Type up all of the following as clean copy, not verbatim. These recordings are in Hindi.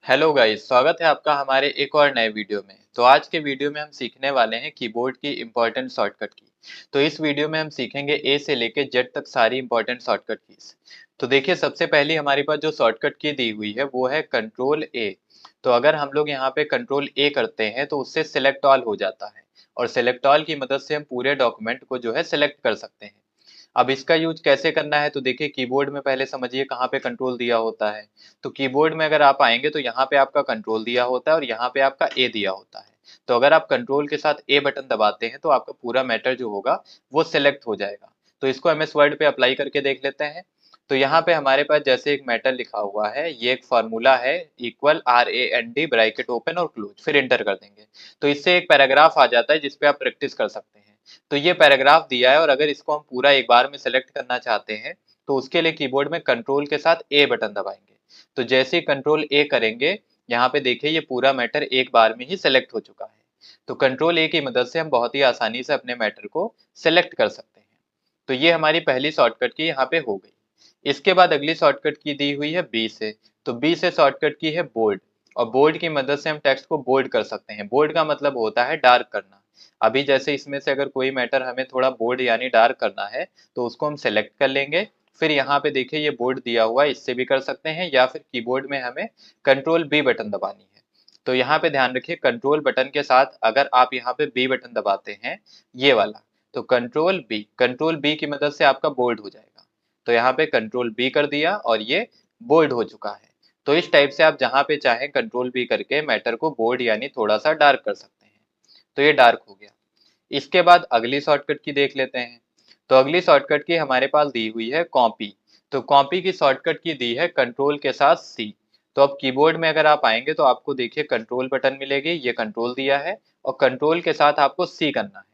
हेलो गाइस, स्वागत है आपका हमारे एक और नए वीडियो में। तो आज के वीडियो में हम सीखने वाले हैं कीबोर्ड की इम्पोर्टेंट शॉर्टकट की। तो इस वीडियो में हम सीखेंगे ए से लेके जेड तक सारी इम्पोर्टेंट शॉर्टकट कीज। तो देखिए, सबसे पहली हमारे पास जो शॉर्टकट की दी हुई है वो है कंट्रोल ए। तो अगर हम लोग यहाँ पे कंट्रोल ए करते हैं तो उससे सिलेक्ट ऑल हो जाता है, और सिलेक्ट ऑल की मदद से हम पूरे डॉक्यूमेंट को जो है सिलेक्ट कर सकते हैं। अब इसका यूज कैसे करना है, तो देखिए कीबोर्ड में पहले समझिए कहाँ पे कंट्रोल दिया होता है। तो कीबोर्ड में अगर आप आएंगे तो यहाँ पे आपका कंट्रोल दिया होता है और यहाँ पे आपका ए दिया होता है। तो अगर आप कंट्रोल के साथ ए बटन दबाते हैं तो आपका पूरा मैटर जो होगा वो सिलेक्ट हो जाएगा। तो इसको एमएस वर्ड पे अप्लाई करके देख लेते हैं। तो यहाँ पे हमारे पास जैसे एक मैटर लिखा हुआ है, ये एक फार्मूला है, इक्वल RAND ब्रैकेट ओपन और क्लोज, फिर एंटर कर देंगे। तो इससे एक पैराग्राफ आ जाता है जिसपे आप प्रैक्टिस कर सकते हैं। तो ये पैराग्राफ दिया है, और अगर इसको हम पूरा एक बार में सेलेक्ट करना चाहते हैं तो उसके लिए कीबोर्ड में कंट्रोल के साथ ए बटन दबाएंगे। तो जैसे ही कंट्रोल ए करेंगे, यहाँ पे देखिए ये पूरा मैटर एक बार में ही सेलेक्ट हो चुका है। तो कंट्रोल ए की मदद से हम बहुत ही आसानी से अपने मैटर को सेलेक्ट कर सकते हैं। तो ये हमारी पहली शॉर्टकट की यहाँ पे हो गई। इसके बाद अगली शॉर्टकट की दी हुई है बी से। तो बी से शॉर्टकट की है बोल्ड, और बोल्ड की मदद से हम टेक्स्ट को बोल्ड कर सकते हैं। बोल्ड का मतलब होता है डार्क करना। अभी जैसे इसमें से अगर कोई मैटर हमें थोड़ा बोल्ड यानी डार्क करना है तो उसको हम सेलेक्ट कर लेंगे। फिर यहाँ पे देखिए ये बोर्ड दिया हुआ है, इससे भी कर सकते हैं, या फिर कीबोर्ड में हमें कंट्रोल बी बटन दबानी है। तो यहाँ पे ध्यान रखिए, कंट्रोल बटन के साथ अगर आप यहाँ पे बी बटन दबाते हैं, ये वाला, तो कंट्रोल बी की मदद से आपका बोल्ड हो जाएगा। तो यहाँ पे कंट्रोल बी कर दिया और ये बोल्ड हो चुका है। तो इस टाइप से आप जहाँ पे चाहें कंट्रोल बी करके मैटर को बोल्ड यानी थोड़ा सा डार्क कर सकते हैं। तो ये डार्क हो गया। इसके बाद अगली शॉर्टकट की देख लेते हैं। तो अगली शॉर्टकट की हमारे पास दी हुई है कॉपी। तो कॉपी की शॉर्टकट की दी है कंट्रोल के साथ सी। तो अब कीबोर्ड में अगर आप आएंगे तो आपको देखिए कंट्रोल बटन मिलेगी, ये कंट्रोल दिया है, और कंट्रोल के साथ आपको सी करना है।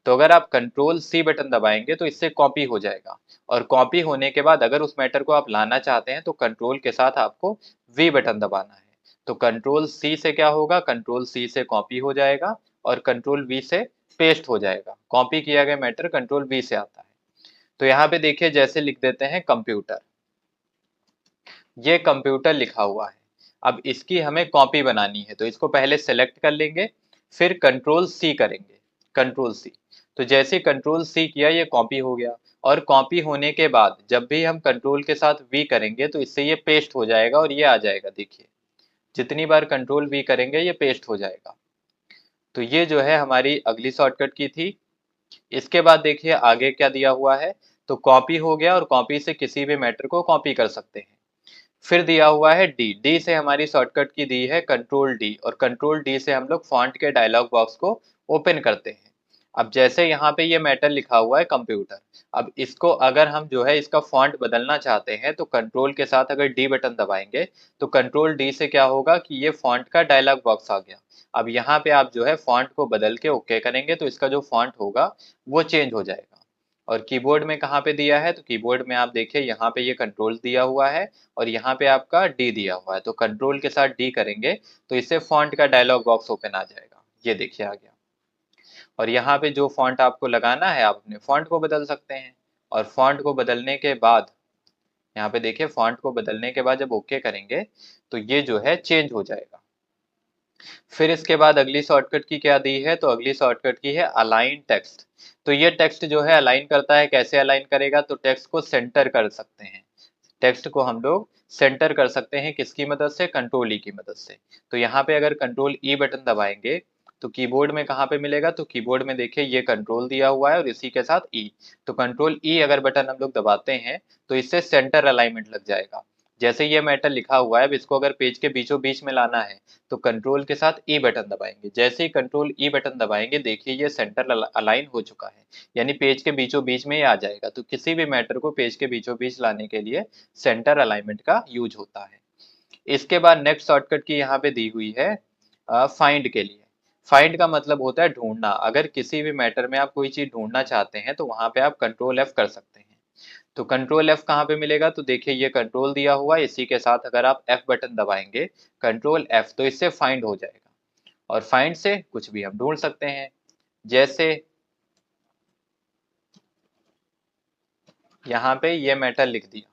तो अगर आप कंट्रोल सी बटन दबाएंगे तो इससे कॉपी हो जाएगा। और कॉपी होने के बाद अगर उस मैटर को आप लाना चाहते हैं तो कंट्रोल के साथ आपको वी बटन दबाना है। तो कंट्रोल सी से क्या होगा, कंट्रोल सी से कॉपी हो जाएगा, और कंट्रोल वी से पेस्ट हो जाएगा। कॉपी किया गया मैटर कंट्रोल वी से आता है। तो यहाँ पे देखिए जैसे लिख देते हैं कंप्यूटर, ये कंप्यूटर लिखा हुआ है। अब इसकी हमें कॉपी बनानी है, तो इसको पहले सेलेक्ट कर लेंगे, फिर कंट्रोल सी करेंगे, कंट्रोल सी। तो जैसे कंट्रोल सी किया ये कॉपी हो गया। और कॉपी होने के बाद जब भी हम कंट्रोल के साथ वी करेंगे तो इससे ये पेस्ट हो जाएगा और ये आ जाएगा। देखिए जितनी बार कंट्रोल वी करेंगे ये पेस्ट हो जाएगा। तो ये जो है हमारी अगली शॉर्टकट की थी। इसके बाद देखिए आगे क्या दिया हुआ है। तो कॉपी हो गया, और कॉपी से किसी भी मैटर को कॉपी कर सकते हैं। फिर दिया हुआ है डी। डी से हमारी शॉर्टकट की दी है कंट्रोल डी, और कंट्रोल डी से हम लोग फॉन्ट के डायलॉग बॉक्स को ओपन करते हैं। अब जैसे यहाँ पे ये मैटर लिखा हुआ है कंप्यूटर, अब इसको अगर हम जो है इसका फॉन्ट बदलना चाहते हैं तो कंट्रोल के साथ अगर डी बटन दबाएंगे तो कंट्रोल डी से क्या होगा कि ये फॉन्ट का डायलॉग बॉक्स आ गया। अब यहाँ पे आप जो है फॉन्ट को बदल के ओके करेंगे तो इसका जो फॉन्ट होगा वो चेंज हो जाएगा। और कीबोर्ड में कहाँ पे दिया है, तो कीबोर्ड में आप देखिए यहाँ पे ये कंट्रोल दिया हुआ है, और यहाँ पे आपका डी दिया हुआ है। तो कंट्रोल के साथ डी करेंगे तो इससे फॉन्ट का डायलॉग बॉक्स ओपन आ जाएगा। ये देखिए आ गया। और यहाँ पे जो फॉन्ट आपको लगाना है आप अपने फॉन्ट को बदल सकते हैं। और फॉन्ट को बदलने के बाद यहाँ पे देखिए फॉन्ट को बदलने के बाद जब ओके करेंगे तो ये जो है चेंज हो जाएगा। फिर इसके बाद अगली शॉर्टकट की क्या दी है, तो अगली शॉर्टकट की है अलाइन टेक्स्ट। तो ये टेक्स्ट जो है अलाइन करता है, कैसे अलाइन करेगा, तो टेक्स्ट को सेंटर कर सकते हैं। टेक्स्ट को हम लोग सेंटर कर सकते हैं किसकी मदद से, कंट्रोल ई की मदद से। तो यहाँ पे अगर कंट्रोल ई बटन दबाएंगे तो कीबोर्ड में कहाँ पे मिलेगा, तो कीबोर्ड में देखिए ये कंट्रोल दिया हुआ है और इसी के साथ ई। तो कंट्रोल ई अगर बटन हम लोग दबाते हैं तो इससे सेंटर अलाइनमेंट लग जाएगा। जैसे ये मैटर लिखा हुआ है, अब इसको अगर पेज के बीचों बीच में लाना है तो कंट्रोल के साथ ई बटन दबाएंगे। जैसे ही कंट्रोल ई बटन दबाएंगे देखिए ये सेंटर अलाइन हो चुका है, यानी पेज के बीचों बीच में ही आ जाएगा। तो किसी भी मैटर को पेज के बीचों बीच लाने के लिए सेंटर अलाइनमेंट का यूज होता है। इसके बाद नेक्स्ट शॉर्टकट की यहाँ पे दी हुई है फाइंड के लिए। फाइंड का मतलब होता है ढूंढना। अगर किसी भी मैटर में आप कोई चीज ढूंढना चाहते हैं तो वहां पे आप कंट्रोल एफ कर सकते हैं। तो कंट्रोल एफ कहाँ पे मिलेगा, तो देखिए ये कंट्रोल दिया हुआ है, इसी के साथ अगर आप एफ बटन दबाएंगे कंट्रोल एफ तो इससे फाइंड हो जाएगा। और फाइंड से कुछ भी हम ढूंढ सकते हैं। जैसे यहाँ पे ये मैटर लिख दिया,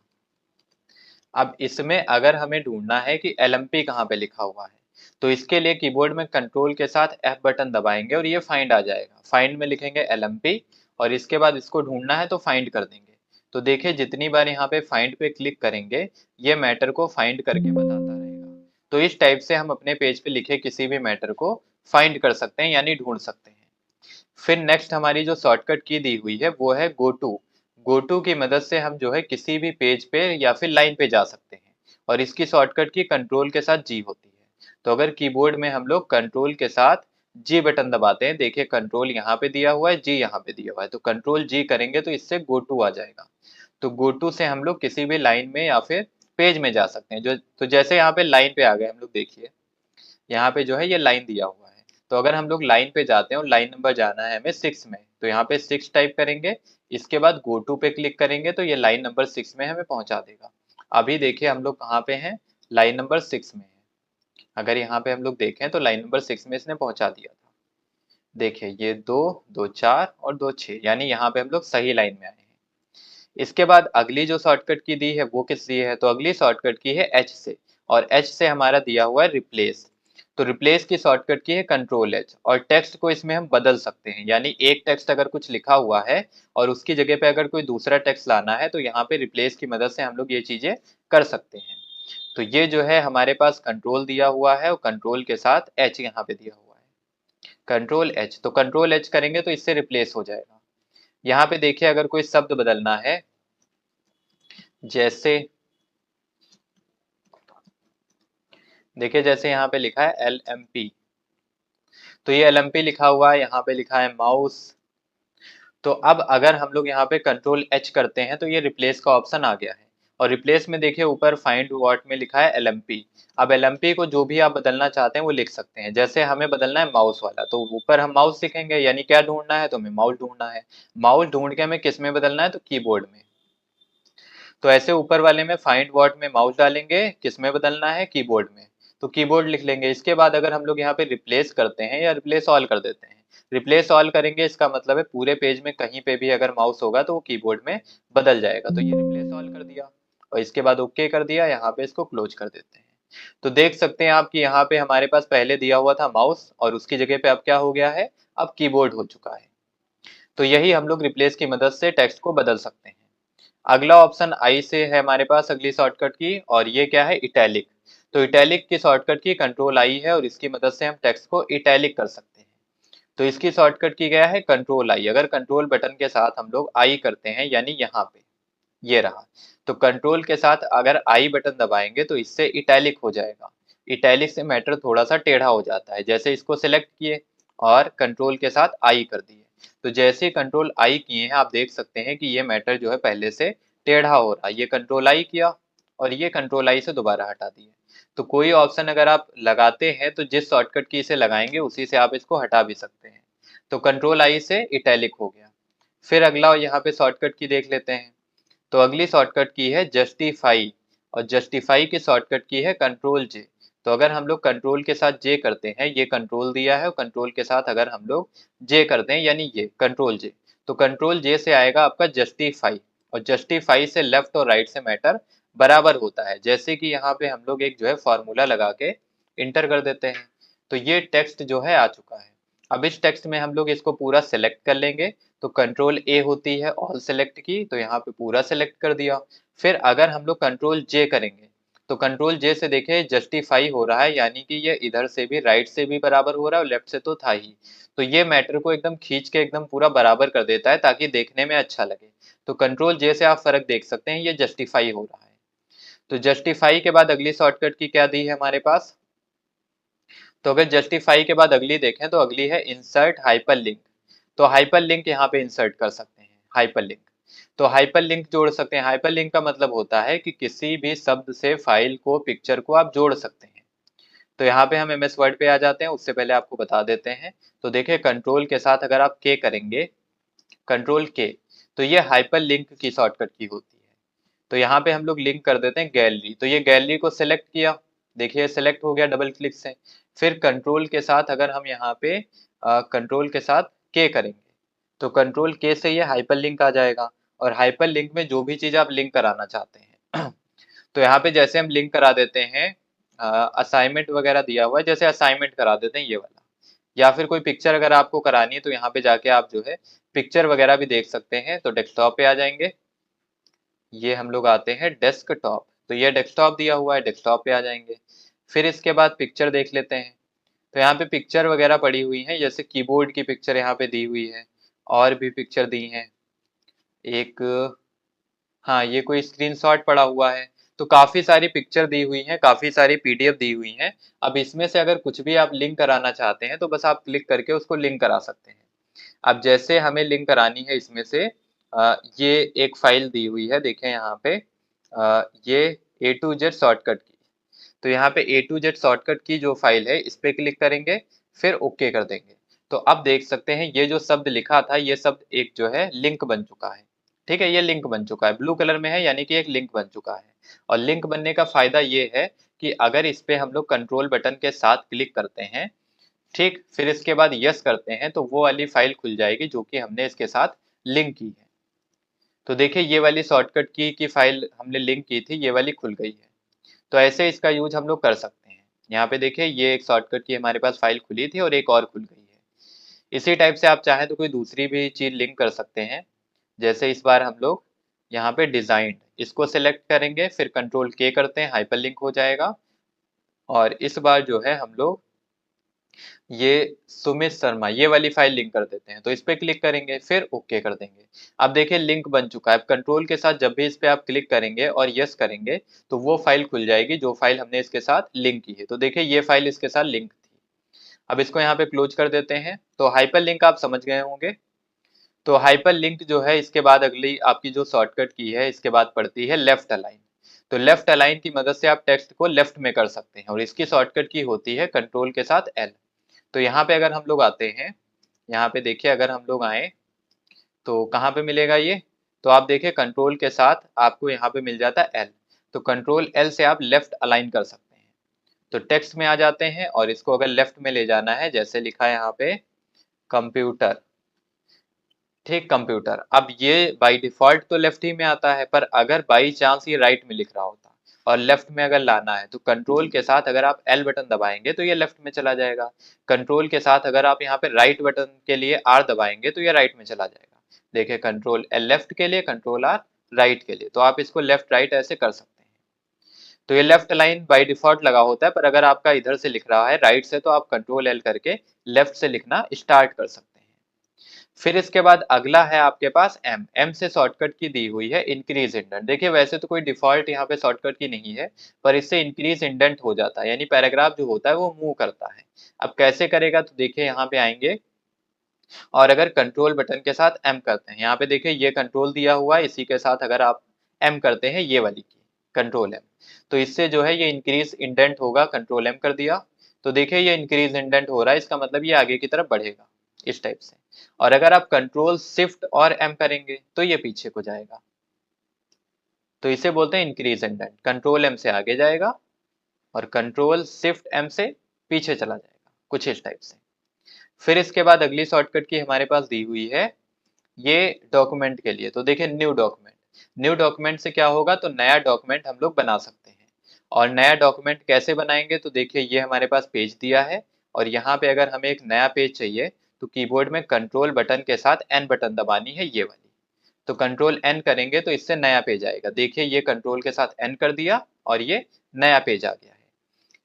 अब इसमें अगर हमें ढूंढना है कि LMP कहाँ पे लिखा हुआ है, तो इसके लिए कीबोर्ड में कंट्रोल के साथ F बटन दबाएंगे और ये फाइंड आ जाएगा। फाइंड में लिखेंगे LMP और इसके बाद इसको ढूंढना है तो फाइंड कर देंगे। तो देखिए जितनी बार यहाँ पे फाइंड पे क्लिक करेंगे ये मैटर को फाइंड करके बताता रहेगा। तो इस टाइप से हम अपने पेज पे लिखे किसी भी मैटर को फाइंड कर सकते हैं यानी ढूंढ सकते हैं। फिर नेक्स्ट हमारी जो शॉर्टकट की दी हुई है वो है गो टू। गो टू की मदद से हम जो है किसी भी पेज पे या फिर लाइन पे जा सकते हैं और इसकी शॉर्टकट की कंट्रोल के साथ जी होती है। तो अगर कीबोर्ड में हम लोग कंट्रोल के साथ जी बटन दबाते हैं, देखिए कंट्रोल यहाँ पे दिया हुआ है, जी यहाँ पे दिया हुआ है, तो कंट्रोल जी करेंगे तो इससे गो टू आ जाएगा। तो गो टू से हम लोग किसी भी लाइन में या फिर पेज में जा सकते हैं। जो तो जैसे यहाँ पे लाइन पे आ गए हम लोग, देखिए यहाँ पे जो है ये लाइन दिया हुआ है। तो अगर हम लोग लाइन पे जाते हैं और लाइन नंबर जाना है हमें 6 में, तो यहाँ पे 6 टाइप करेंगे, इसके बाद गो टू पे क्लिक करेंगे तो ये लाइन नंबर 6 में हमें पहुंचा देगा। अभी देखिए हम लोग कहाँ पे हैं, लाइन नंबर 6 में है। अगर यहाँ पे हम लोग देखें तो लाइन नंबर 6 में इसने पहुंचा दिया था। देखिए ये 2, 2 4 और 2 6, यानी यहाँ पे हम लोग सही लाइन में आए हैं। इसके बाद अगली जो शॉर्टकट की दी है वो किस दी है, तो अगली शॉर्टकट की है एच से, और एच से हमारा दिया हुआ है रिप्लेस। तो रिप्लेस की शॉर्टकट की है कंट्रोल एच, और टेक्स्ट को इसमें हम बदल सकते हैं, यानी एक टेक्स्ट अगर कुछ लिखा हुआ है और उसकी जगह पे अगर कोई दूसरा टेक्स्ट लाना है तो यहाँ पे रिप्लेस की मदद से हम लोग ये चीजें कर सकते हैं। तो ये जो है हमारे पास कंट्रोल दिया हुआ है और कंट्रोल के साथ एच यहाँ पे दिया हुआ है, कंट्रोल एच। तो कंट्रोल एच करेंगे तो इससे रिप्लेस हो जाएगा। यहाँ पे देखिए अगर कोई शब्द बदलना है, जैसे देखिए जैसे यहाँ पे लिखा है LMP, तो ये LMP लिखा हुआ है, यहाँ पे लिखा है माउस। तो अब अगर हम लोग यहाँ पे कंट्रोल एच करते हैं तो ये रिप्लेस का ऑप्शन आ गया है, और रिप्लेस में देखिए ऊपर फाइंड व्हाट में लिखा है LMP। अब LMP को जो भी आप बदलना चाहते हैं वो लिख सकते हैं। जैसे हमें बदलना है माउस वाला, तो ऊपर हम माउस लिखेंगे, यानी क्या ढूंढना है, तो हमें माउस ढूंढना है। माउस ढूंढ के हमें किस में बदलना है, तो कीबोर्ड में। तो ऐसे ऊपर वाले में फाइंड वर्ड में माउस डालेंगे, किस में बदलना है, कीबोर्ड में, तो कीबोर्ड लिख लेंगे। इसके बाद अगर हम लोग यहाँ पे रिप्लेस करते हैं या रिप्लेस ऑल कर देते हैं, रिप्लेस ऑल करेंगे इसका मतलब है पूरे पेज में कहीं पे भी अगर माउस होगा तो वो कीबोर्ड में बदल जाएगा। तो ये रिप्लेस ऑल कर दिया और इसके बाद ओके कर दिया, यहाँ पे इसको क्लोज कर देते हैं। तो देख सकते हैं आप कि यहाँ पे हमारे पास पहले दिया हुआ था माउस और उसकी जगह पे अब क्या हो गया है, अब कीबोर्ड हो चुका है। तो यही हम लोग रिप्लेस की मदद से टेक्स्ट को बदल सकते हैं। अगला ऑप्शन आई से है हमारे पास अगली शॉर्टकट की, और ये क्या है, इटैलिक। तो इटैलिक की शॉर्टकट की कंट्रोल आई है और इसकी मदद से हम टेक्स्ट को इटैलिक कर सकते हैं। तो इसकी शॉर्टकट की गया है कंट्रोल आई। अगर कंट्रोल बटन के साथ हम लोग आई करते हैं, यानी यहाँ पे ये रहा, तो कंट्रोल के साथ अगर आई बटन दबाएंगे तो इससे इटैलिक हो जाएगा। इटैलिक से मैटर थोड़ा सा टेढ़ा हो जाता है। जैसे इसको सिलेक्ट किए और कंट्रोल के साथ आई कर दिए, तो जैसे कंट्रोल आई किए हैं आप देख सकते हैं कि ये मैटर जो है पहले से टेढ़ा हो रहा है। ये कंट्रोल आई किया और ये कंट्रोल आई से दोबारा हटा दिए। तो कोई ऑप्शन अगर आप लगाते हैं तो जिस शॉर्टकट की से लगाएंगे उसी से आप इसको हटा भी सकते हैं। तो कंट्रोल आई से इटैलिक हो गया। फिर अगला यहाँ पे शॉर्टकट की देख लेते हैं। तो अगली शॉर्टकट की है जस्टिफाई, और जस्टिफाई की शॉर्टकट की है कंट्रोल जे। तो अगर हम लोग कंट्रोल के साथ जे करते हैं, ये कंट्रोल दिया है और कंट्रोल के साथ अगर हम लोग जे करते हैं यानी ये कंट्रोल जे, तो कंट्रोल जे से आएगा आपका जस्टिफाई, और जस्टिफाई से लेफ्ट और राइट से मैटर बराबर होता है। जैसे कि यहाँ पे हम लोग एक जो है फॉर्मूला लगा के इंटर कर देते हैं, तो ये टेक्स्ट जो है आ चुका है। अब इस टेक्स्ट में हम लोग इसको पूरा सेलेक्ट कर लेंगे। तो कंट्रोल ए होती है ऑल सेलेक्ट की, तो यहाँ पे पूरा सेलेक्ट कर दिया। फिर अगर हम लोग कंट्रोल जे करेंगे तो कंट्रोल जे से देखें जस्टिफाई हो रहा है, यानी कि ये इधर से भी राइट से भी बराबर हो रहा है और लेफ्ट से तो था ही। तो ये मैटर को एकदम खींच के एकदम पूरा बराबर कर देता है ताकि देखने में अच्छा लगे। तो कंट्रोल जे से आप फर्क देख सकते हैं, ये जस्टिफाई हो रहा है। तो जस्टिफाई के बाद अगली शॉर्टकट की क्या दी है हमारे पास, तो अगर जस्टिफाई के बाद अगली देखें तो अगली है इंसर्ट हाइपर लिंक। तो हाइपर लिंक यहाँ पे इंसर्ट कर सकते हैं, हाइपर लिंक। तो हाइपर लिंक जोड़ सकते हैं। हाइपर लिंक का मतलब होता है कि किसी भी शब्द से फाइल को, पिक्चर को आप जोड़ सकते हैं। तो यहाँ पे हम MS वर्ड पे आ जाते हैं, उससे पहले आपको बता देते हैं। तो देखिए कंट्रोल के साथ अगर आप के करेंगे, कंट्रोल के, तो ये हाइपर लिंक की शॉर्टकट की होती है। तो यहाँ पे हम लोग लिंक कर देते हैं गैलरी। तो ये गैलरी को सिलेक्ट किया, देखिए सेलेक्ट हो गया डबल क्लिक से। फिर कंट्रोल के साथ अगर हम यहाँ पे कंट्रोल के साथ के करेंगे तो कंट्रोल के से ये हाइपर लिंक आ जाएगा, और हाइपर लिंक में जो भी चीज आप लिंक कराना चाहते हैं तो यहाँ पे जैसे हम लिंक करा देते हैं, असाइनमेंट वगैरह दिया हुआ है, जैसे असाइनमेंट करा देते हैं ये वाला, या फिर कोई पिक्चर अगर आपको करानी है तो यहाँ पे जाके आप जो है पिक्चर वगैरह भी देख सकते हैं। तो डेस्कटॉप पे आ जाएंगे, ये हम लोग आते हैं डेस्कटॉप, तो ये डेस्कटॉप दिया हुआ है, डेस्कटॉप पे आ जाएंगे। फिर इसके बाद पिक्चर देख लेते हैं, तो यहाँ पे पिक्चर वगैरह पड़ी हुई हैं, जैसे कीबोर्ड की पिक्चर यहाँ पे दी हुई है, और भी पिक्चर दी हैं एक, हाँ ये कोई स्क्रीनशॉट पड़ा हुआ है। तो काफ़ी सारी पिक्चर दी हुई हैं, काफ़ी सारी पीडीएफ दी हुई हैं। अब इसमें से अगर कुछ भी आप लिंक कराना चाहते हैं तो बस आप क्लिक करके उसको लिंक करा सकते हैं। अब जैसे हमें लिंक करानी है इसमें से, ये एक फाइल दी हुई है, देखें यहाँ पे, ये A to Z शॉर्टकट की। तो यहाँ पे A to Z शॉर्टकट की जो फाइल है इस पे क्लिक करेंगे, फिर ओके कर देंगे। तो अब देख सकते हैं ये जो शब्द लिखा था ये शब्द एक जो है लिंक बन चुका है। ठीक है, ये लिंक बन चुका है, ब्लू कलर में है, यानी कि एक लिंक बन चुका है। और लिंक बनने का फायदा ये है कि अगर इस पे हम लोग कंट्रोल बटन के साथ क्लिक करते हैं, ठीक, फिर इसके बाद यस करते हैं, तो वो वाली फाइल खुल जाएगी जो कि हमने इसके साथ लिंक की है। तो देखिए ये वाली शॉर्टकट की फाइल हमने लिंक की थी, ये वाली खुल गई है। तो ऐसे इसका यूज हम लोग कर सकते हैं। यहाँ पे देखिए ये एक शॉर्टकट की हमारे पास फाइल खुली थी और एक और खुल गई है। इसी टाइप से आप चाहें तो कोई दूसरी भी चीज लिंक कर सकते हैं। जैसे इस बार हम लोग यहाँ पे डिजाइन इसको सेलेक्ट करेंगे, फिर कंट्रोल के करते हैं, हाइपरलिंक हो जाएगा। और इस बार जो है हम लोग ये सुमित शर्मा ये वाली फाइल लिंक कर देते हैं, तो इस पे क्लिक करेंगे, फिर ओके कर देंगे। अब देखिए लिंक बन चुका है। अब कंट्रोल के साथ जब भी इस पे आप क्लिक करेंगे और यस करेंगे तो वो फाइल खुल जाएगी जो फाइल हमने इसके साथ लिंक की है। तो देखिए ये फाइल इसके साथ लिंक थी। अब इसको यहाँ पे क्लोज कर देते हैं। तो हाइपर लिंक आप समझ गए होंगे। तो हाइपर लिंक जो है इसके बाद अगली आपकी जो शॉर्टकट की है इसके बाद पड़ती है लेफ्ट अलाइन। तो लेफ्ट अलाइन की मदद से आप टेक्स्ट को लेफ्ट में कर सकते हैं, और इसकी शॉर्टकट की होती है कंट्रोल के साथ एल। तो यहाँ पे अगर हम लोग आते हैं, यहाँ पे देखिए अगर हम लोग आए तो कहाँ पे मिलेगा ये, तो आप देखिए कंट्रोल के साथ आपको यहाँ पे मिल जाता है एल। तो कंट्रोल एल से आप लेफ्ट अलाइन कर सकते हैं। तो टेक्स्ट में आ जाते हैं और इसको अगर लेफ्ट में ले जाना है, जैसे लिखा है यहाँ पे कंप्यूटर, ठीक, कंप्यूटर। अब ये बाय डिफॉल्ट तो लेफ्ट ही में आता है, पर अगर बाई चांस ये राइट में लिख रहा होता और लेफ्ट में अगर लाना है तो कंट्रोल के साथ अगर आप एल बटन दबाएंगे तो ये लेफ्ट में चला जाएगा। कंट्रोल के साथ अगर आप यहाँ पे राइट बटन के लिए आर दबाएंगे तो ये राइट में चला जाएगा। देखिए कंट्रोल एल लेफ्ट के लिए, कंट्रोल आर राइट के लिए। तो आप इसको लेफ्ट राइट ऐसे कर सकते हैं। तो ये लेफ्ट लाइन बाय डिफॉल्ट लगा होता है, पर अगर आपका इधर से लिख रहा है राइट से तो आप कंट्रोल एल करके लेफ्ट से लिखना स्टार्ट कर सकते हैं। फिर इसके बाद अगला है आपके पास एम। एम से शॉर्टकट की दी हुई है इंक्रीज इंडेंट। देखिए वैसे तो कोई डिफॉल्ट यहाँ पे शॉर्टकट की नहीं है, पर इससे इंक्रीज इंडेंट हो जाता है, यानी पैराग्राफ जो होता है वो मूव करता है। अब कैसे करेगा, तो देखिए यहाँ पे आएंगे और अगर कंट्रोल बटन के साथ एम करते हैं, यहाँ पे देखिए ये कंट्रोल दिया हुआ है, इसी के साथ अगर आप एम करते हैं ये वाली की कंट्रोल एम, तो इससे जो है ये इंक्रीज इंडेंट होगा। कंट्रोल एम कर दिया तो देखिए ये इंक्रीज इंडेंट हो रहा है, इसका मतलब ये आगे की तरफ बढ़ेगा इस टाइप से। और अगर आप कंट्रोल शिफ्ट और एम करेंगे तो ये पीछे को जाएगा। तो इसे बोलते हैं इंक्रीज इंडेंट। कंट्रोल एम से आगे जाएगा और कंट्रोल शिफ्ट एम से पीछे चला जाएगा, कुछ इस टाइप से। फिर इसके बाद अगली शॉर्टकट की हमारे पास दी हुई है ये डॉक्यूमेंट के लिए। तो देखिए न्यू डॉक्यूमेंट। न्यू डॉक्यूमेंट से क्या होगा, तो नया डॉक्यूमेंट हम लोग बना सकते हैं। और नया डॉक्यूमेंट कैसे बनाएंगे, तो देखिए ये हमारे पास पेज दिया है, और यहाँ पे अगर हमें एक नया पेज चाहिए तो कीबोर्ड में कंट्रोल बटन के साथ एन बटन दबानी है, ये वाली। तो कंट्रोल एन करेंगे तो इससे नया पेज आएगा। देखिए ये कंट्रोल के साथ एन कर दिया और ये नया पेज आ गया है।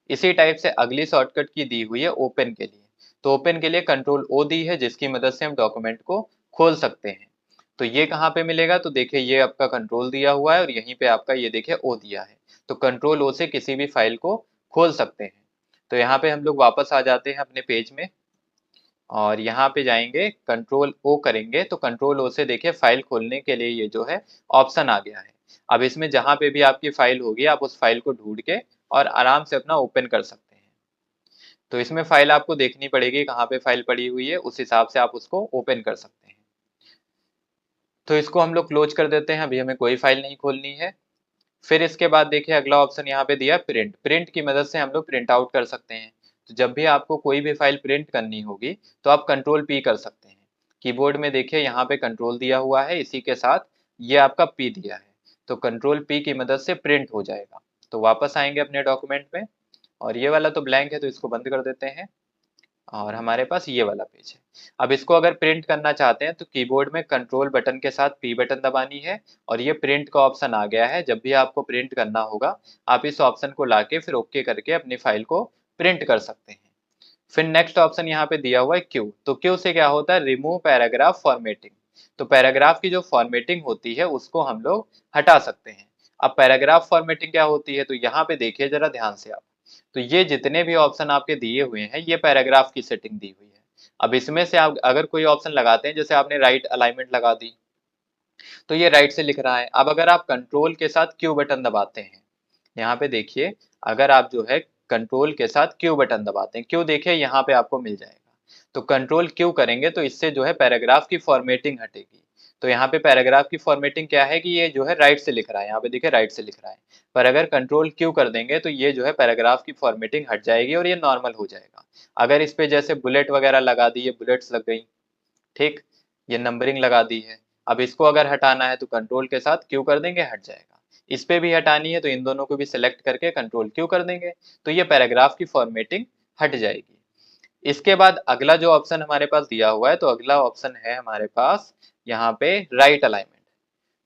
इसी टाइप से अगली शॉर्टकट की दी हुई है ओपन के लिए। तो ओपन के लिए कंट्रोल ओ दी है, जिसकी मदद से हम डॉक्यूमेंट को खोल सकते हैं। तो ये कहाँ पे मिलेगा, तो देखिए ये आपका कंट्रोल दिया हुआ है और यहीं पे आपका ये देखिए ओ दिया है। तो कंट्रोल ओ से किसी भी फाइल को खोल सकते हैं। तो यहाँ पे हम लोग वापस आ जाते हैं अपने पेज में, और यहाँ पे जाएंगे कंट्रोल ओ करेंगे तो कंट्रोल ओ से देखिए फाइल खोलने के लिए ये जो है ऑप्शन आ गया है। अब इसमें जहाँ पे भी आपकी फाइल होगी आप उस फाइल को ढूंढ के और आराम से अपना ओपन कर सकते हैं। तो इसमें फाइल आपको देखनी पड़ेगी कहाँ पे फाइल पड़ी हुई है, उस हिसाब से आप उसको ओपन कर सकते हैं। तो इसको हम लोग क्लोज कर देते हैं, अभी हमें कोई फाइल नहीं खोलनी है। फिर इसके बाद देखिए अगला ऑप्शन यहाँ पे दिया प्रिंट। प्रिंट की मदद से हम लोग प्रिंट आउट कर सकते हैं। तो जब भी आपको कोई भी फाइल प्रिंट करनी होगी तो आप कंट्रोल पी कर सकते हैं। कीबोर्ड में देखिए यहाँ पे कंट्रोल दिया हुआ है, इसी के साथ ये आपका पी दिया है। तो कंट्रोल P की मदद से प्रिंट हो जाएगा। तो वापस आएंगे अपने डॉक्यूमेंट में, और ये वाला तो ब्लैंक है तो इसको बंद कर देते हैं, और हमारे पास ये वाला पेज है। अब इसको अगर प्रिंट करना चाहते हैं तो कीबोर्ड में कंट्रोल बटन के साथ P बटन दबानी है, और ये प्रिंट का ऑप्शन आ गया है। जब भी आपको प्रिंट करना होगा आप इस ऑप्शन को लाके फिर ओके करके अपनी फाइल को प्रिंट कर सकते हैं। फिर नेक्स्ट ऑप्शन यहाँ पे दिया हुआ है क्यू। तो क्यू से क्या होता है, रिमूव पैराग्राफ फॉर्मेटिंग। तो पैराग्राफ की जो फॉर्मेटिंग होती है उसको हम लोग हटा सकते हैं। अब पैराग्राफ फॉर्मेटिंग क्या होती है, तो यहाँ पे देखिए जरा ध्यान से आप। तो ये जितने भी ऑप्शन आपके दिए हुए हैं ये पैराग्राफ की सेटिंग दी हुई है। अब इसमें से आप अगर कोई ऑप्शन लगाते हैं, जैसे आपने राइट अलाइनमेंट लगा दी तो ये राइट से लिख रहा है। अब अगर आप कंट्रोल के साथ क्यू बटन दबाते हैं, यहाँ पे देखिए, अगर आप जो है कंट्रोल के साथ क्यू बटन दबाते हैं, क्यू देखिए यहाँ पे आपको मिल जाएगा। तो कंट्रोल क्यू करेंगे तो इससे जो है पैराग्राफ की फॉर्मेटिंग हटेगी। तो यहाँ पे पैराग्राफ की फॉर्मेटिंग क्या है कि ये जो है राइट से लिख रहा है, यहाँ पे देखिए राइट से लिख रहा है। पर अगर कंट्रोल क्यू कर देंगे तो ये जो है पैराग्राफ की फॉर्मेटिंग हट जाएगी और ये नॉर्मल हो जाएगा। अगर इस पे जैसे बुलेट वगैरह लगा दी, ये बुलेट्स लग गई, ठीक, ये नंबरिंग लगा दी है। अब इसको अगर हटाना है तो कंट्रोल के साथ क्यू कर देंगे, हट जाएगा। इस पे भी हटानी है तो इन दोनों को भी सिलेक्ट करके कंट्रोल क्यू कर देंगे, तो ये पैराग्राफ की फॉर्मेटिंग हट जाएगी। इसके बाद अगला जो ऑप्शन हमारे पास दिया हुआ है, तो अगला ऑप्शन है हमारे पास यहाँ पे राइट अलाइनमेंट।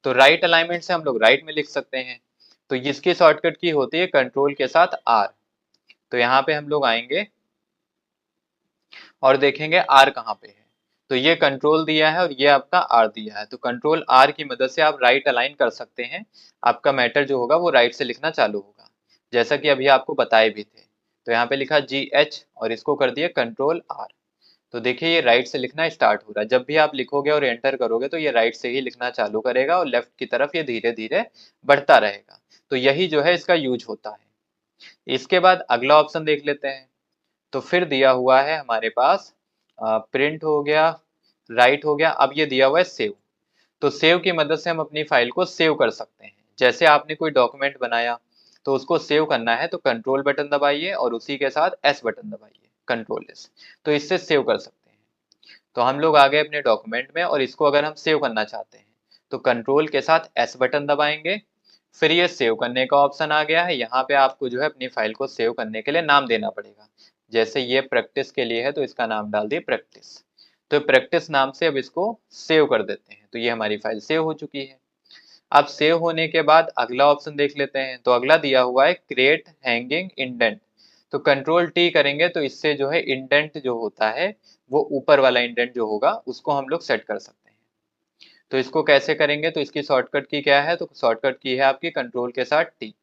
तो राइट अलाइनमेंट से हम लोग राइट में लिख सकते हैं। तो इसकी शॉर्टकट की होती है कंट्रोल के साथ आर। तो यहाँ पे हम लोग आएंगे और देखेंगे आर कहाँ पे है। तो ये कंट्रोल दिया है और ये आपका आर दिया है। तो कंट्रोल आर की मदद से आप राइट अलाइन कर सकते हैं। आपका मैटर जो होगा वो राइट से लिखना चालू होगा, जैसा कि अभी आपको बताए भी थे। तो यहाँ पे लिखा GH और इसको कर दिया कंट्रोल आर। तो देखिए ये राइट से लिखना स्टार्ट हो रहा है। जब भी आप लिखोगे और एंटर करोगे तो ये राइट से ही लिखना चालू करेगा और लेफ्ट की तरफ ये धीरे धीरे बढ़ता रहेगा। तो यही जो है इसका यूज होता है। इसके बाद अगला ऑप्शन देख लेते हैं। तो फिर दिया हुआ है हमारे पास प्रिंट हो गया, राइट हो गया, अब ये दिया हुआ है सेव। तो सेव की मदद से हम अपनी फाइल को सेव कर सकते हैं। जैसे आपने कोई डॉक्यूमेंट बनाया तो उसको सेव करना है तो कंट्रोल बटन दबाइए और उसी के साथ एस बटन दबाइए, कंट्रोल एस। तो इससे सेव कर सकते हैं। तो हम लोग आ गए अपने डॉक्यूमेंट में और इसको अगर हम सेव करना चाहते हैं तो कंट्रोल के साथ एस बटन दबाएंगे। फिर ये सेव करने का ऑप्शन आ गया है। यहाँ पे आपको जो है अपनी फाइल को सेव करने के लिए नाम देना पड़ेगा। जैसे ये प्रैक्टिस के लिए है तो इसका नाम डाल दिए प्रैक्टिस। तो प्रैक्टिस नाम से अब इसको सेव कर देते हैं। तो ये हमारी फाइल सेव हो चुकी है। अब सेव होने के बाद अगला ऑप्शन देख लेते हैं। तो अगला दिया हुआ है क्रिएट हैंगिंग इंडेंट। तो कंट्रोल टी करेंगे तो इससे जो है इंडेंट जो होता है वो ऊपर वाला इंडेंट जो होगा उसको हम लोग सेट कर सकते हैं। तो इसको कैसे करेंगे, तो इसकी शॉर्टकट की क्या है, तो शॉर्टकट की है आपकी कंट्रोल के साथ टी।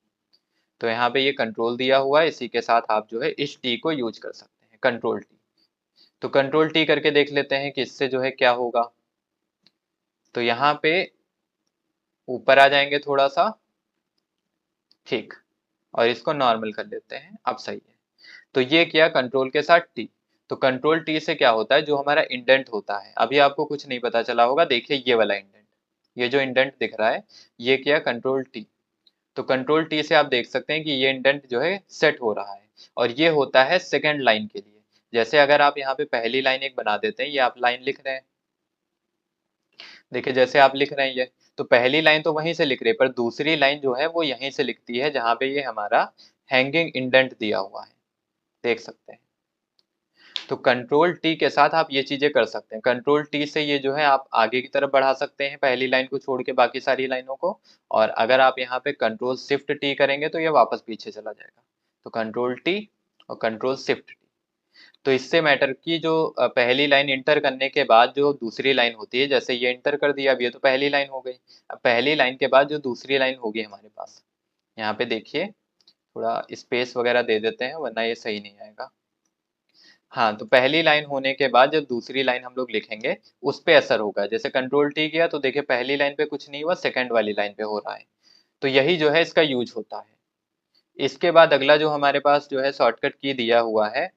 तो यहाँ पे ये कंट्रोल दिया हुआ है, इसी के साथ आप जो है इस टी को यूज कर सकते हैं, कंट्रोल टी। तो कंट्रोल टी करके देख लेते हैं कि इससे जो है क्या होगा। तो यहाँ पे ऊपर आ जाएंगे थोड़ा सा, ठीक, और इसको नॉर्मल कर लेते हैं, अब सही है। तो ये किया कंट्रोल के साथ टी। तो कंट्रोल टी से क्या होता है, जो हमारा इंडेंट होता है, अभी आपको कुछ नहीं पता चला होगा, देखिए ये वाला इंडेंट, ये जो इंडेंट दिख रहा है ये किया कंट्रोल टी। तो कंट्रोल टी से आप देख सकते हैं कि ये इंडेंट जो है सेट हो रहा है, और ये होता है सेकंड लाइन के लिए। जैसे अगर आप यहाँ पे पहली लाइन एक बना देते हैं, ये आप लाइन लिख रहे हैं, देखिए जैसे आप लिख रहे हैं ये, तो पहली लाइन तो वहीं से लिख रहे हैं पर दूसरी लाइन जो है वो यहीं से लिखती है जहाँ पे ये हमारा हैंगिंग इंडेंट दिया हुआ है, देख सकते हैं। तो कंट्रोल टी के साथ आप ये चीजें कर सकते हैं। कंट्रोल टी से ये जो है आप आगे की तरफ बढ़ा सकते हैं पहली लाइन को छोड़ के बाकी सारी लाइनों को, और अगर आप यहाँ पे कंट्रोल शिफ्ट टी करेंगे तो ये वापस पीछे चला जाएगा। तो कंट्रोल टी और कंट्रोल शिफ्ट टी। तो इससे मैटर की जो पहली लाइन इंटर करने के बाद जो दूसरी लाइन होती है, जैसे ये इंटर कर दिया, अब ये तो पहली लाइन हो गई। अब पहली लाइन के बाद जो दूसरी लाइन होगी हमारे पास, यहाँ पे देखिए थोड़ा स्पेस वगैरह दे देते हैं वरना ये सही नहीं आएगा। हाँ, तो पहली लाइन होने के बाद जब दूसरी लाइन हम लोग लिखेंगे उस पे असर होगा। जैसे कंट्रोल टी किया तो देखिए पहली लाइन पे कुछ नहीं हुआ, सेकंड वाली लाइन पे हो रहा है। तो यही जो है इसका यूज होता है। इसके बाद अगला जो हमारे पास जो है शॉर्टकट की दिया हुआ है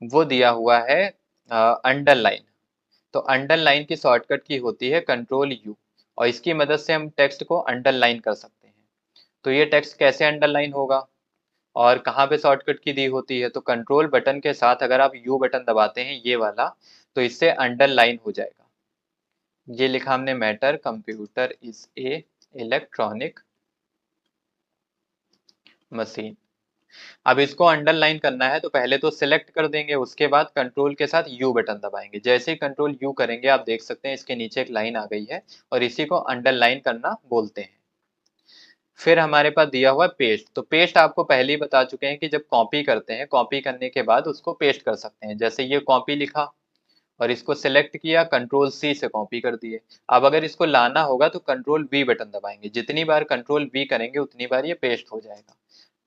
वो दिया हुआ है अंडरलाइन। तो अंडरलाइन की शॉर्टकट की होती है कंट्रोल यू, और इसकी मदद से हम टेक्स्ट को अंडरलाइन कर सकते हैं। तो ये टेक्स्ट कैसे अंडरलाइन होगा और कहाँ पे शॉर्टकट की दी होती है, तो कंट्रोल बटन के साथ अगर आप यू बटन दबाते हैं ये वाला, तो इससे अंडरलाइन हो जाएगा। ये लिखा हमने matter computer is a electronic machine. अब इसको अंडरलाइन करना है तो पहले तो सिलेक्ट कर देंगे, उसके बाद कंट्रोल के साथ यू बटन दबाएंगे। जैसे ही कंट्रोल यू करेंगे आप देख सकते हैं इसके नीचे एक लाइन आ गई है और इसी को अंडरलाइन करना बोलते हैं। फिर हमारे पास दिया हुआ है पेस्ट। तो पेस्ट आपको पहले ही बता चुके हैं कि जब कॉपी करते हैं, कॉपी करने के बाद उसको पेस्ट कर सकते हैं। जैसे ये कॉपी लिखा और इसको सिलेक्ट किया, कंट्रोल सी से कॉपी कर दिए। अब अगर इसको लाना होगा तो कंट्रोल वी बटन दबाएंगे। जितनी बार कंट्रोल वी करेंगे उतनी बार ये पेस्ट हो जाएगा।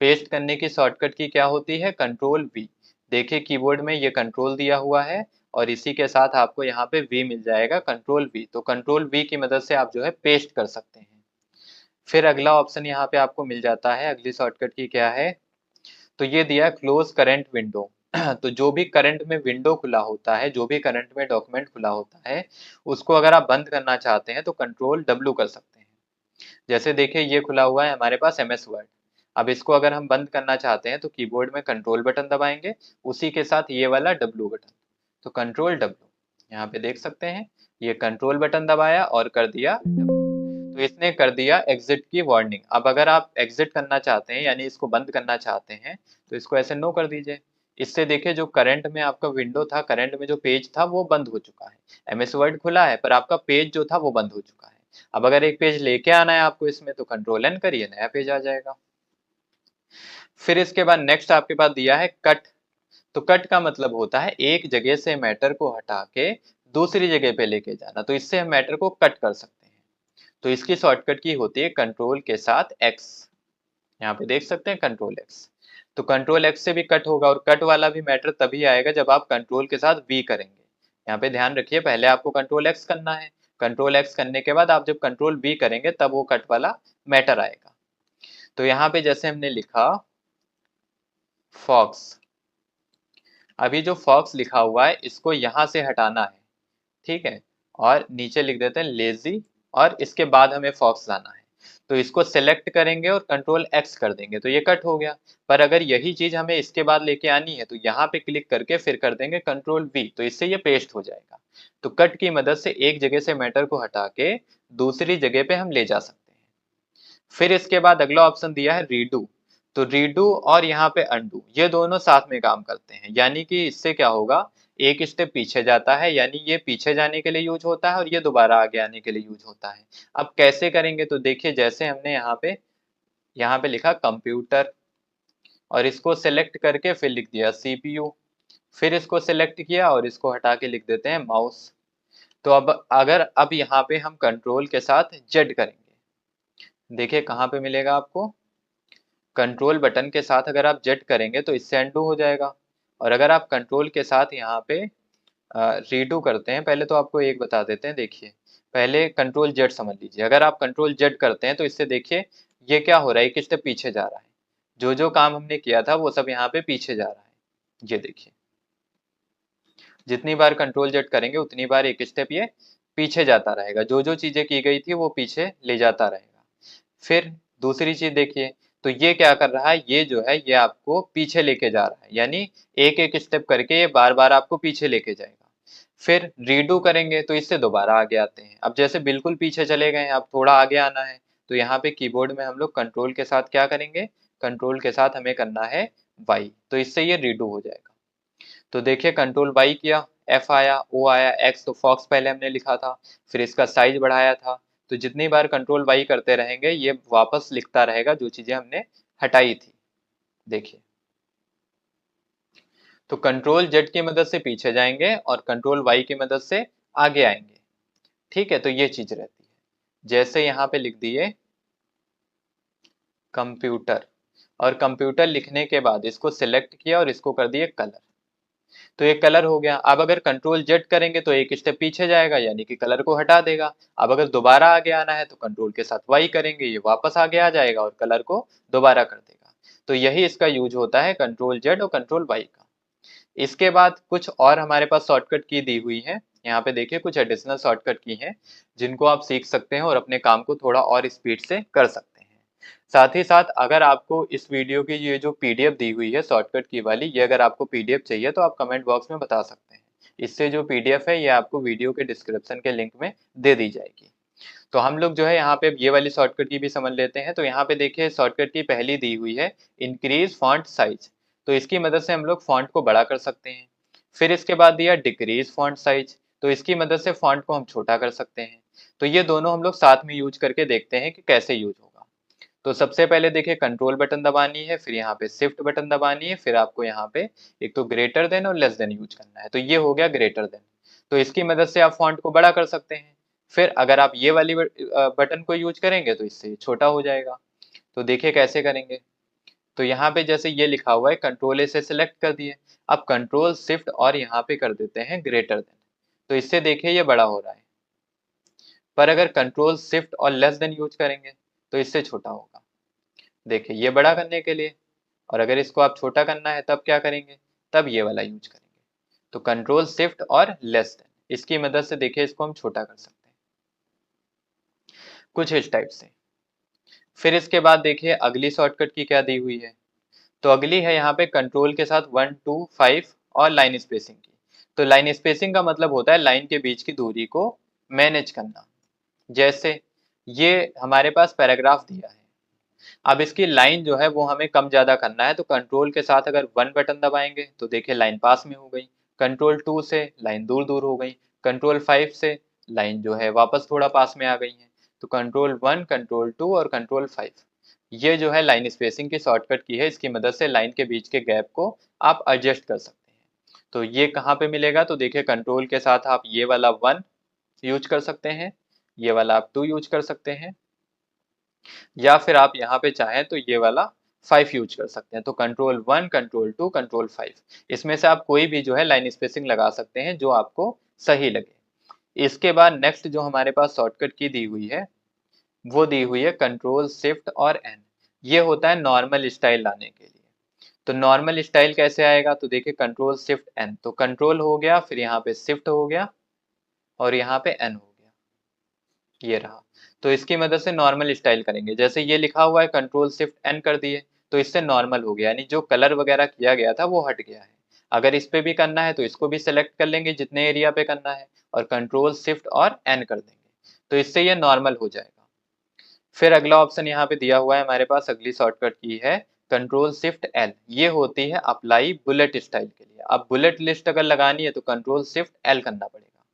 पेस्ट करने की शॉर्टकट की क्या होती है? Control we. देखिए कीबोर्ड में ये कंट्रोल दिया हुआ है और इसी के साथ आपको यहाँ पे वी मिल जाएगा, कंट्रोल वी। तो कंट्रोल वी की मदद से आप जो है पेस्ट कर सकते हैं। फिर अगला ऑप्शन यहाँ पे आपको मिल जाता है, अगली शॉर्टकट की क्या है? तो ये दिया है क्लोज करंट विंडो। तो जो भी करंट में विंडो खुला होता है, जो भी करंट में डॉक्यूमेंट खुला होता है, उसको अगर आप बंद करना चाहते हैं तो कंट्रोल डब्ल्यू कर सकते हैं। जैसे देखिए ये खुला हुआ है हमारे पास एमएस वर्ड। अब इसको अगर हम बंद करना चाहते हैं तो कीबोर्ड में कंट्रोल बटन दबाएंगे, उसी के साथ ये वाला डब्ल्यू बटन। तो कंट्रोल डब्ल्यू, यहाँ पे देख सकते हैं ये कंट्रोल बटन दबाया और कर दिया W। तो इसने कर दिया एग्जिट की वार्निंग। अब अगर आप एग्जिट करना चाहते हैं यानी इसको बंद करना चाहते हैं तो इसको ऐसे नो कर दीजिए। इससे देखिए जो करंट में आपका विंडो था, करंट में जो पेज था वो बंद हो चुका है। एमएस वर्ड खुला है पर आपका पेज जो था वो बंद हो चुका है। अब अगर एक पेज लेके आना है आपको इसमें तो कंट्रोल एन करिए, नया पेज आ जाएगा। फिर इसके बाद नेक्स्ट आपके पास दिया है कट। तो कट का मतलब होता है एक जगह से मैटर को हटा के दूसरी जगह पे लेके जाना। तो इससे हम मैटर को कट कर सकते हैं। तो इसकी शॉर्टकट की होती है कंट्रोल के साथ एक्स। यहाँ पे देख सकते हैं कंट्रोल एक्स। तो कंट्रोल एक्स से भी कट होगा और कट वाला भी मैटर तभी आएगा जब आप कंट्रोल के साथ वी करेंगे। यहाँ पे ध्यान रखिए पहले आपको कंट्रोल एक्स करना है, कंट्रोल एक्स करने के बाद आप जब कंट्रोल वी करेंगे तब वो कट वाला मैटर आएगा। तो यहाँ पे जैसे हमने लिखा फॉक्स, अभी जो फॉक्स लिखा हुआ है इसको यहाँ से हटाना है, ठीक है। और नीचे लिख देते हैं लेजी और इसके बाद हमें फॉक्स लाना है। तो इसको सेलेक्ट करेंगे और कंट्रोल एक्स कर देंगे तो ये कट हो गया। पर अगर यही चीज हमें इसके बाद लेके आनी है तो यहाँ पे क्लिक करके फिर कर देंगे कंट्रोल वी, तो इससे ये पेस्ट हो जाएगा। तो कट की मदद से एक जगह से मैटर को हटा के दूसरी जगह पे हम ले जा सकते हैं। फिर इसके बाद अगला ऑप्शन दिया है रीडू। तो रीडू और यहाँ पे अंडू ये दोनों साथ में काम करते हैं, यानी कि इससे क्या होगा, एक स्टेप पीछे जाता है, यानी ये पीछे जाने के लिए यूज होता है और ये दोबारा आगे आने के लिए यूज होता है। अब कैसे करेंगे तो देखिए जैसे हमने यहाँ पे लिखा कंप्यूटर और इसको सेलेक्ट करके फिर लिख दिया सीपीयू। फिर इसको सेलेक्ट किया और इसको हटा के लिख देते हैं माउस। तो अब यहाँ पे हम कंट्रोल के साथ जेड करेंगे। देखिए कहाँ पे मिलेगा आपको, कंट्रोल बटन के साथ अगर आप जेट करेंगे तो इससे अनडू हो जाएगा। और अगर आप कंट्रोल के साथ यहाँ पे रीडू करते हैं, पहले तो आपको एक बता देते हैं, देखिए पहले कंट्रोल जेड समझ लीजिए। अगर आप कंट्रोल जेड करते हैं तो इससे देखिए ये क्या हो रहा है, एक स्टेप पीछे जा रहा है। जो जो काम हमने किया था वो सब यहाँ पे पीछे जा रहा है। ये देखिए जितनी बार कंट्रोल जेड करेंगे उतनी बार एक स्टेप ये पीछे जाता रहेगा, जो जो चीजें की गई थी वो पीछे ले जाता रहेगा। फिर दूसरी चीज देखिए, तो ये क्या कर रहा है, ये जो है ये आपको पीछे लेके जा रहा है, यानी एक एक स्टेप करके ये बार बार आपको पीछे लेके जाएगा। फिर रीडू करेंगे तो इससे दोबारा आगे आते हैं। अब जैसे बिल्कुल पीछे चले गए हैं, अब थोड़ा आगे आना है तो यहाँ पे कीबोर्ड में हम लोग कंट्रोल के साथ क्या करेंगे, कंट्रोल के साथ हमें करना है वाई, तो इससे ये रीडू हो जाएगा। तो देखिए कंट्रोल वाई किया, एफ आया, ओ आया, एक्स, तो फॉक्स पहले हमने लिखा था, फिर इसका साइज बढ़ाया था। तो जितनी बार कंट्रोल वाई करते रहेंगे ये वापस लिखता रहेगा जो चीजें हमने हटाई थी। देखिए तो कंट्रोल जेड की मदद से पीछे जाएंगे और कंट्रोल वाई की मदद से आगे आएंगे, ठीक है। तो ये चीज रहती है। जैसे यहाँ पे लिख दिए कंप्यूटर और कंप्यूटर लिखने के बाद इसको सिलेक्ट किया और इसको कर दिए कलर, तो ये कलर हो गया। अब अगर कंट्रोल जेड करेंगे तो एक स्टेप पीछे जाएगा यानी कि कलर को हटा देगा। अब अगर दोबारा आगे आना है तो कंट्रोल के साथ वाई करेंगे, ये वापस आगे आ जाएगा और कलर को दोबारा कर देगा। तो यही इसका यूज होता है कंट्रोल जेड और कंट्रोल वाई का। इसके बाद कुछ और हमारे पास शॉर्टकट की दी हुई है। यहाँ पे देखिए कुछ एडिशनल शॉर्टकट की हैं जिनको आप सीख सकते हैं और अपने काम को थोड़ा और स्पीड से कर सकते हैं। साथ ही साथ अगर आपको इस वीडियो की ये जो पीडीएफ दी हुई है शॉर्टकट की वाली, ये अगर आपको पीडीएफ चाहिए तो आप कमेंट बॉक्स में बता सकते हैं। इससे जो पीडीएफ है ये आपको वीडियो के डिस्क्रिप्शन के लिंक में दे दी जाएगी। तो हम लोग जो है यहाँ पे ये वाली शॉर्टकट की भी समझ लेते हैं। तो यहाँ पे देखिए शॉर्टकट की पहली दी हुई है इंक्रीज फॉन्ट साइज, तो इसकी मदद से हम लोग फॉन्ट को बड़ा कर सकते हैं। फिर इसके बाद दिया डिक्रीज फॉन्ट साइज, तो इसकी मदद से फॉन्ट को हम छोटा कर सकते हैं। तो ये दोनों हम लोग साथ में यूज करके देखते हैं कि कैसे यूज होगा। तो सबसे पहले देखिए कंट्रोल बटन दबानी है, फिर यहाँ पे शिफ्ट बटन दबानी है, फिर आपको यहाँ पे एक तो ग्रेटर देन और लेस देन यूज करना है। तो ये हो गया ग्रेटर देन, तो इसकी मदद से आप फॉन्ट को बड़ा कर सकते हैं। फिर अगर आप ये वाली बटन को यूज करेंगे तो इससे छोटा हो जाएगा। तो देखिए कैसे करेंगे। तो यहाँ पे जैसे ये लिखा हुआ है कंट्रोल ए से सिलेक्ट कर दिए, अब कंट्रोल शिफ्ट और यहाँ पे कर देते हैं ग्रेटर देन, तो इससे देखिए ये बड़ा हो रहा है। पर अगर कंट्रोल शिफ्ट और लेस देन यूज करेंगे तो इससे छोटा होगा। देखिए ये बड़ा करने के लिए, और अगर इसको आप छोटा करना है तब क्या करेंगे, तब ये वाला यूज करेंगे। तो कंट्रोल शिफ्ट और लेस देन, इसकी मदद से देखिए इसको हम छोटा कर सकते हैं कुछ इस टाइप से। फिर इसके बाद देखिए अगली शॉर्टकट की क्या दी हुई है। तो अगली है यहाँ पे कंट्रोल के साथ 1 2 5 और लाइन स्पेसिंग की। तो लाइन स्पेसिंग का मतलब होता है लाइन के बीच की दूरी को मैनेज करना। जैसे ये हमारे पास पैराग्राफ दिया है, अब इसकी लाइन जो है वो हमें कम ज्यादा करना है। तो कंट्रोल के साथ अगर 1 बटन दबाएंगे तो देखिए लाइन पास में हो गई, कंट्रोल 2 से लाइन दूर दूर हो गई, कंट्रोल 5 से लाइन जो है वापस थोड़ा पास में आ गई है। तो कंट्रोल 1 कंट्रोल 2 और कंट्रोल 5, ये जो है लाइन स्पेसिंग की शॉर्टकट की है। इसकी मदद से लाइन के बीच के गैप को आप एडजस्ट कर सकते हैं। तो ये कहाँ पे मिलेगा, तो देखिए कंट्रोल के साथ आप ये वाला 1 यूज कर सकते हैं, ये वाला आप 2 यूज कर सकते हैं, या फिर आप यहाँ पे चाहें तो ये वाला 5 यूज कर सकते हैं। तो कंट्रोल 1 कंट्रोल 2 कंट्रोल 5, इसमें से आप कोई भी जो है लाइन स्पेसिंग लगा सकते हैं जो आपको सही लगे। इसके बाद नेक्स्ट जो हमारे पास शॉर्टकट की दी हुई है वो दी हुई है कंट्रोल शिफ्ट और एन। ये होता है नॉर्मल स्टाइल लाने के लिए। तो नॉर्मल स्टाइल कैसे आएगा, तो देखिए कंट्रोल शिफ्ट एन, तो कंट्रोल हो गया, फिर यहाँ पे शिफ्ट हो गया और यहाँ पे एन हो गया, ये रहा। तो इसकी मदद से नॉर्मल स्टाइल करेंगे। जैसे ये लिखा हुआ है कंट्रोल शिफ्ट एन कर दिए तो इससे नॉर्मल हो गया, यानी जो कलर वगैरह किया गया था वो हट गया है। अगर इस पे भी करना है तो इसको भी सेलेक्ट कर लेंगे जितने एरिया पे करना है, और कंट्रोल शिफ्ट और एन कर देंगे, तो इससे ये नॉर्मल हो जाएगा। फिर अगला ऑप्शन यहाँ पे दिया हुआ है हमारे पास, अगली शॉर्टकट की है कंट्रोल शिफ्ट एल। ये होती है अप्लाई बुलेट स्टाइल के लिए। अब बुलेट लिस्ट अगर लगानी है तो कंट्रोल शिफ्ट एल करना पड़ेगा।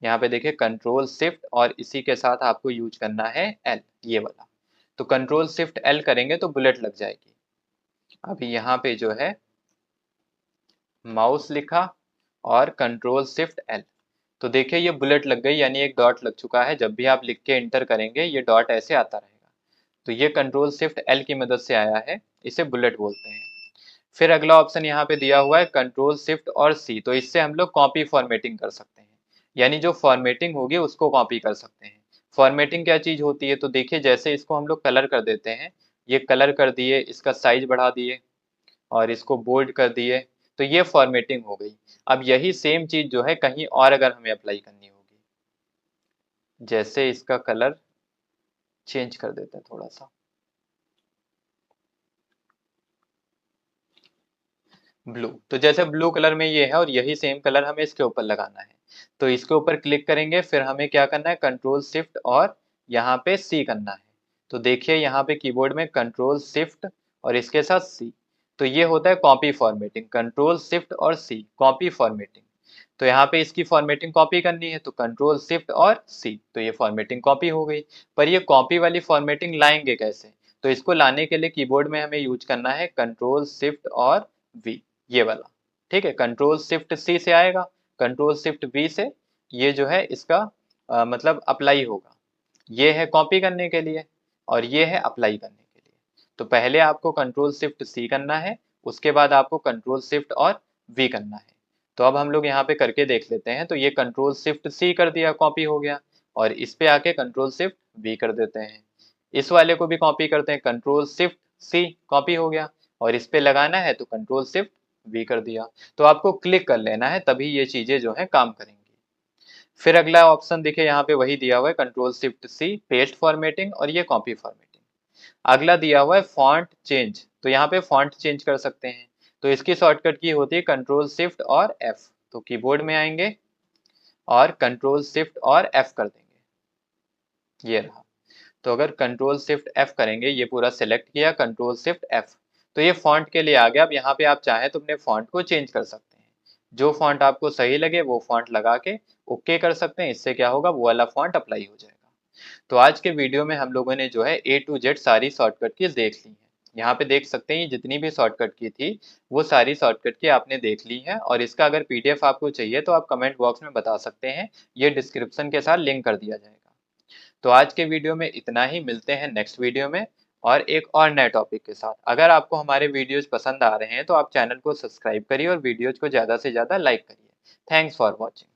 यहाँ पे देखिए कंट्रोल शिफ्ट और इसी के साथ आपको यूज करना है एल, ये वाला। तो कंट्रोल शिफ्ट एल करेंगे तो बुलेट लग जाएगी। अभी यहाँ पे जो है माउस लिखा और कंट्रोल शिफ्ट एल, तो देखिए ये बुलेट लग गई, यानी एक डॉट लग चुका है। जब भी आप लिख के एंटर करेंगे ये डॉट ऐसे आता रहेगा। तो ये कंट्रोल शिफ्ट एल की मदद से आया है, इसे बुलेट बोलते हैं। फिर अगला ऑप्शन यहाँ पे दिया हुआ है कंट्रोल शिफ्ट और सी, तो इससे हम लोग कॉपी फॉर्मेटिंग कर सकते हैं, यानी जो फॉर्मेटिंग होगी उसको कॉपी कर सकते हैं। फॉर्मेटिंग क्या चीज होती है, तो देखिए जैसे इसको हम लोग कलर कर देते हैं, ये कलर कर दिए, इसका साइज बढ़ा दिए और इसको बोल्ड कर दिए, तो ये फॉर्मेटिंग हो गई। अब यही सेम चीज जो है कहीं और अगर हमें अप्लाई करनी होगी, जैसे इसका कलर चेंज कर देते हैं थोड़ा सा, ब्लू, तो जैसे ब्लू कलर में ये है और यही सेम कलर हमें इसके ऊपर लगाना है। तो इसके ऊपर क्लिक करेंगे, फिर हमें क्या करना है कंट्रोल शिफ्ट और यहाँ पे सी करना है। तो देखिए यहाँ पे कीबोर्ड में कंट्रोल शिफ्ट और इसके साथ सी, तो ये होता है कॉपी फॉर्मेटिंग। कंट्रोल शिफ्ट और सी कॉपी फॉर्मेटिंग। तो यहाँ पे इसकी फॉर्मेटिंग कॉपी करनी है तो कंट्रोल शिफ्ट और सी, तो ये फॉर्मेटिंग कॉपी हो गई। पर ये कॉपी वाली फॉर्मेटिंग लाएंगे कैसे, तो इसको लाने के लिए कीबोर्ड में हमें यूज करना है कंट्रोल शिफ्ट और वी, ये वाला। ठीक है, कंट्रोल शिफ्ट सी से आएगा, कंट्रोल शिफ्ट वी से ये जो है इसका मतलब अप्लाई होगा। ये है कॉपी करने के लिए और ये है अप्लाई करने के लिए। तो पहले आपको कंट्रोल शिफ्ट सी करना है, उसके बाद आपको कंट्रोल शिफ्ट और वी करना है। तो अब हम लोग यहाँ पे करके देख लेते हैं। तो ये कंट्रोल शिफ्ट सी कर दिया, कॉपी हो गया, और इस पे आके कंट्रोल शिफ्ट वी कर देते हैं। इस वाले को भी कॉपी करते हैं, कंट्रोल शिफ्ट सी कॉपी हो गया, और इस पे लगाना है तो कंट्रोल शिफ्ट वी कर दिया। तो आपको क्लिक कर लेना है तभी ये चीजें जो है काम करेंगी। फिर अगला ऑप्शन देखिए यहाँ पे वही दिया हुआ है control shift C paste formatting, और ये कॉपी फॉर्मेटिंग। अगला दिया हुआ है फॉन्ट चेंज, तो यहाँ पे फॉन्ट चेंज कर सकते हैं। तो इसकी शॉर्टकट की होती है कंट्रोल शिफ्ट और एफ। तो कीबोर्ड में आएंगे और कंट्रोल शिफ्ट और एफ कर देंगे। ये रहा। तो अगर कंट्रोल शिफ्ट एफ करेंगे, ये पूरा सिलेक्ट किया, कंट्रोल शिफ्ट एफ, तो ये फॉन्ट के लिए आ गया। अब यहाँ पे आप चाहें तो अपने फॉन्ट को चेंज कर सकते हैं, जो फॉन्ट आपको सही लगे वो फॉन्ट लगा के ओके कर सकते हैं। इससे क्या होगा, वो वाला फॉन्ट अप्लाई हो जाएगा। तो आज के वीडियो में हम लोगों ने जो है ए टू जेड सारी शॉर्टकट कीज देख ली हैं। यहाँ पे देख सकते हैं, ये जितनी भी शॉर्टकट की थी वो सारी शॉर्टकट की आपने देख ली है। और इसका अगर पीडीएफ आपको चाहिए तो आप कमेंट बॉक्स में बता सकते हैं, ये डिस्क्रिप्शन के साथ लिंक कर दिया जाएगा। तो आज के वीडियो में इतना ही, मिलते हैं नेक्स्ट वीडियो में और एक और नए टॉपिक के साथ। अगर आपको हमारे वीडियोज पसंद आ रहे हैं तो आप चैनल को सब्सक्राइब करिए और वीडियोज को ज़्यादा से ज़्यादा लाइक करिए। Thanks for watching.